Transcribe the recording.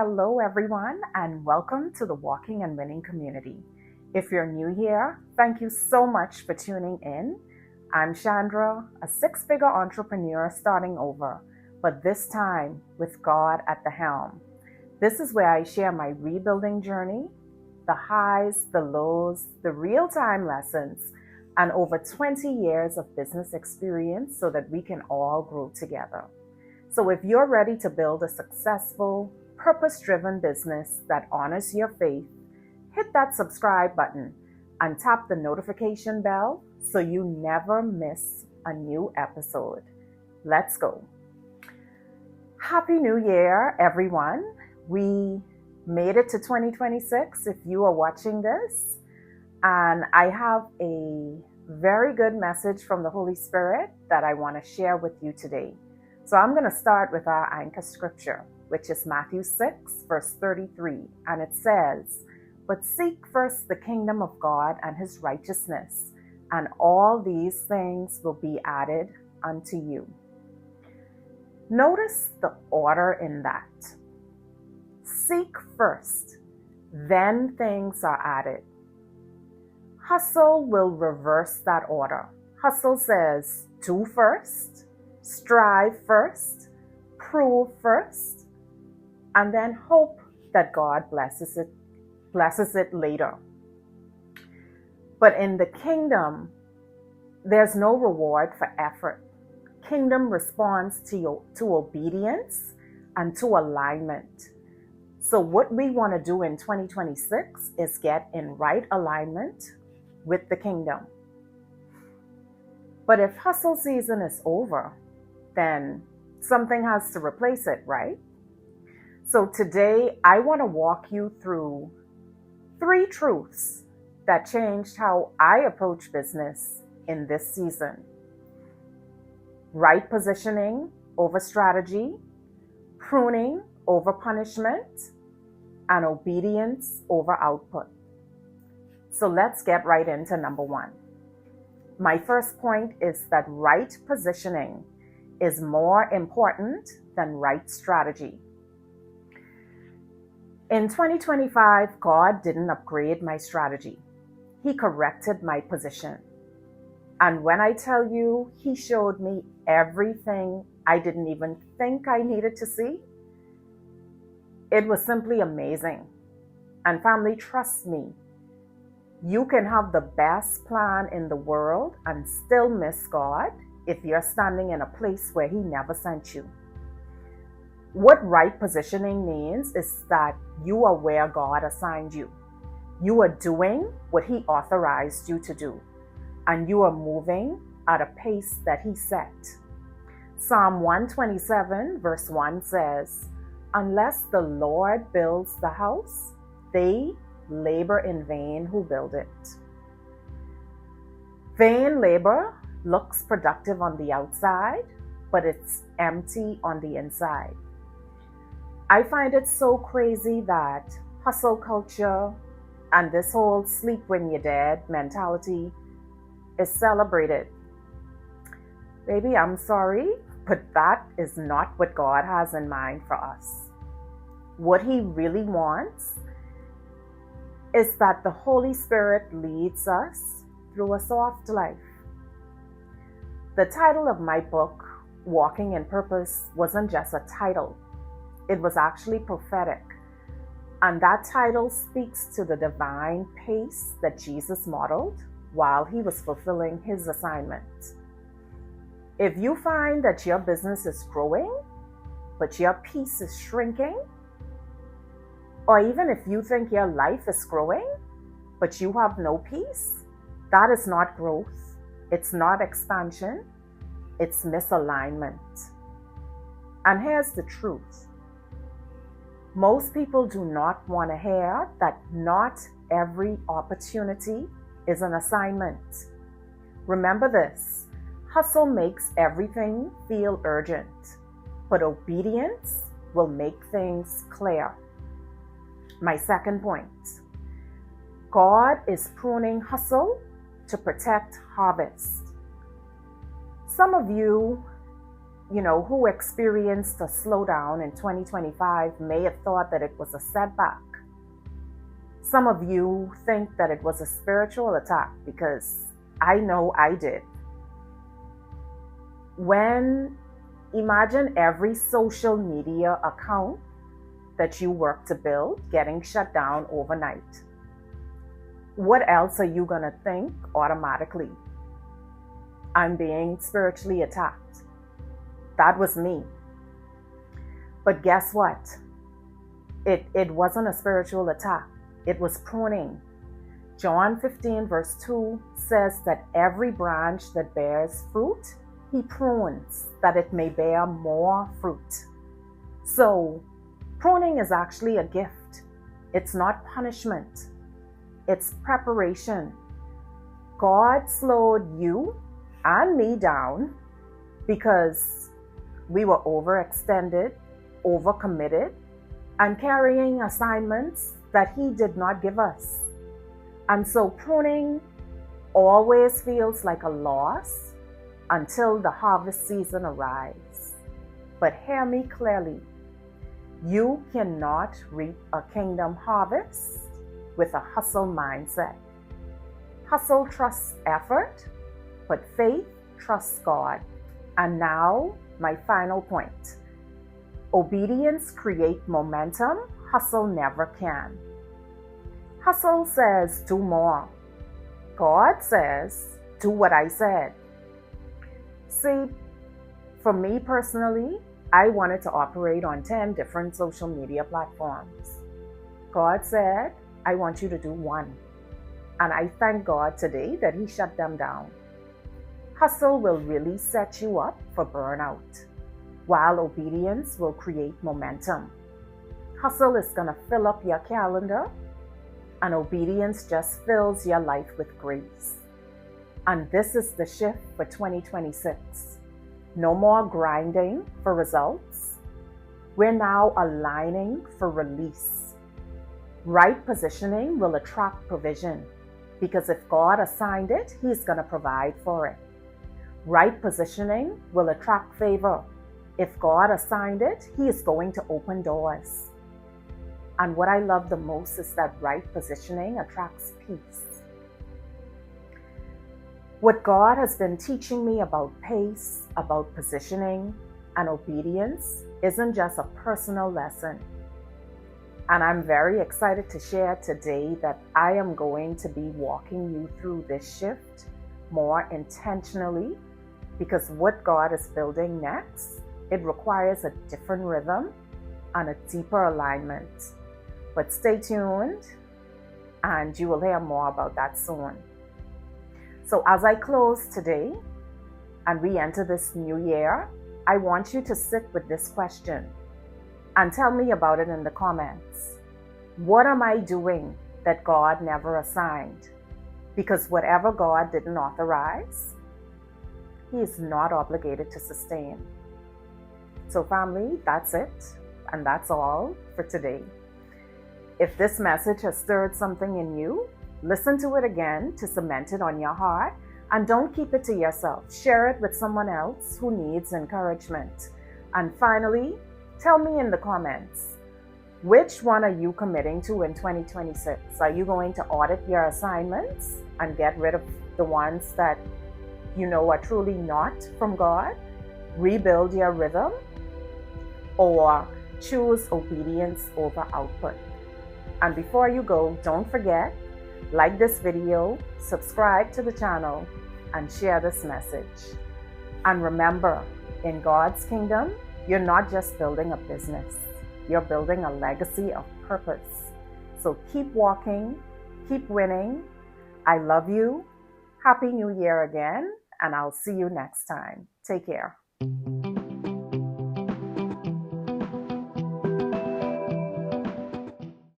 Hello, everyone, and welcome to the Walking and Winning community. If you're new here, thank you so much for tuning in. I'm Chandra, a six-figure entrepreneur starting over, but this time with God at the helm. This is where I share my rebuilding journey, the highs, the lows, the real-time lessons, and over 20 years of business experience so that we can all grow together. So if you're ready to build a successful, purpose-driven business that honors your faith, hit that subscribe button and tap the notification bell so you never miss a new episode. Let's go. Happy New Year, everyone. We made it to 2026 if you are watching this. And I have a very good message from the Holy Spirit that I want to share with you today. So I'm going to start with our anchor scripture, which is Matthew 6, verse 33. And it says, "But seek first the kingdom of God and his righteousness, and all these things will be added unto you." Notice the order in that. Seek first, then things are added. Hustle will reverse that order. Hustle says, do first, strive first, prove first, and then hope that God blesses it later. But in the kingdom, there's no reward for effort. Kingdom responds to obedience and to alignment. So what we want to do in 2026 is get in right alignment with the kingdom. But if hustle season is over, then something has to replace it, right? So today, I want to walk you through 3 truths that changed how I approach business in this season. Right positioning over strategy, pruning over punishment, and obedience over output. So let's get right into number 1. My first point is that right positioning is more important than right strategy. In 2025, God didn't upgrade my strategy. He corrected my position. And when I tell you, he showed me everything I didn't even think I needed to see, it was simply amazing. And family, trust me, you can have the best plan in the world and still miss God if you're standing in a place where he never sent you. What right positioning means is that you are where God assigned you. You are doing what he authorized you to do, and you are moving at a pace that he set. Psalm 127 verse 1 says, "Unless the Lord builds the house, they labor in vain who build it." Vain labor looks productive on the outside, but it's empty on the inside. I find it so crazy that hustle culture and this whole sleep when you're dead mentality is celebrated. Baby, I'm sorry, but that is not what God has in mind for us. What he really wants is that the Holy Spirit leads us through a soft life. The title of my book, Walking in Purpose, wasn't just a title. It was actually prophetic. And that title speaks to the divine pace that Jesus modeled while he was fulfilling his assignment. If you find that your business is growing, but your peace is shrinking, or even if you think your life is growing, but you have no peace, that is not growth. It's not expansion. It's misalignment. And here's the truth. Most people do not want to hear that not every opportunity is an assignment. Remember this. Hustle makes everything feel urgent, but obedience will make things clear. My second point. God is pruning hustle to protect harvest. Some of you who experienced a slowdown in 2025 may have thought that it was a setback. Some of you think that it was a spiritual attack, because I know I did. Imagine every social media account that you work to build getting shut down overnight. What else are you going to think automatically? I'm being spiritually attacked. That was me. But guess what? It wasn't a spiritual attack. It was pruning. John 15 verse 2 says that every branch that bears fruit, he prunes that it may bear more fruit. So pruning is actually a gift. It's not punishment. It's preparation. God slowed you and me down because we were overextended, overcommitted, and carrying assignments that he did not give us. And so pruning always feels like a loss until the harvest season arrives. But hear me clearly. You cannot reap a kingdom harvest with a hustle mindset. Hustle trusts effort, but faith trusts God. And now, my final point. Obedience creates momentum. Hustle never can. Hustle says, do more. God says, do what I said. See, for me personally, I wanted to operate on 10 different social media platforms. God said, I want you to do one. And I thank God today that he shut them down. Hustle will really set you up for burnout, while obedience will create momentum. Hustle is going to fill up your calendar, and obedience just fills your life with grace. And this is the shift for 2026. No more grinding for results. We're now aligning for release. Right positioning will attract provision, because if God assigned it, he's going to provide for it. Right positioning will attract favor. If God assigned it, he is going to open doors. And what I love the most is that right positioning attracts peace. What God has been teaching me about pace, about positioning, and obedience isn't just a personal lesson. And I'm very excited to share today that I am going to be walking you through this shift more intentionally, because what God is building next, it requires a different rhythm and a deeper alignment. But stay tuned and you will hear more about that soon. So as I close today and we enter this new year, I want you to sit with this question and tell me about it in the comments. What am I doing that God never assigned? Because whatever God didn't authorize, he is not obligated to sustain. So family, that's it. And that's all for today. If this message has stirred something in you, listen to it again to cement it on your heart. And don't keep it to yourself. Share it with someone else who needs encouragement. And finally, tell me in the comments, which one are you committing to in 2026? Are you going to audit your assignments and get rid of the ones that you know are truly not from God? Rebuild your rhythm? Or choose obedience over output? And before you go, don't forget, like this video, subscribe to the channel, and share this message. And remember, in God's kingdom, you're not just building a business, you're building a legacy of purpose. So keep walking, keep winning. I love you. Happy New Year again, and I'll see you next time. Take care.